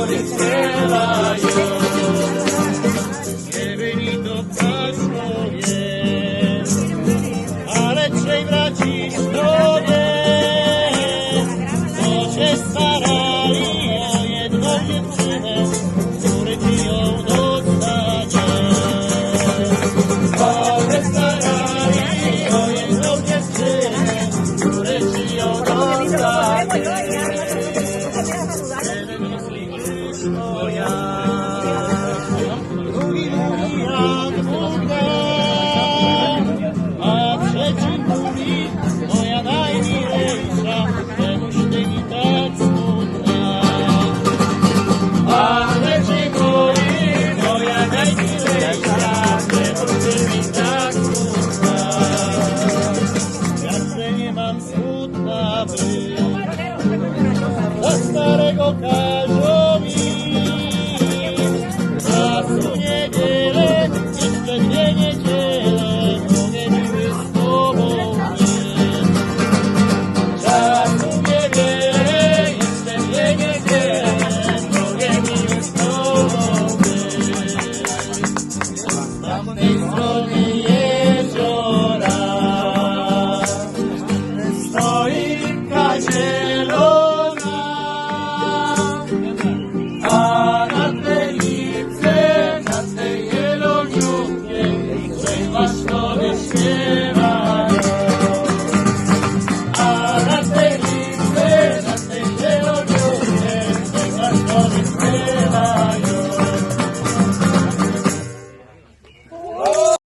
Pastore śpiewają. Nie byli to pastowie, ale trzej braciszkowie, co się starali o jedną dziewczynę, który ci ją dostanie. Boże starali o jedną dziewczynę, który ci ją dostanie. Moja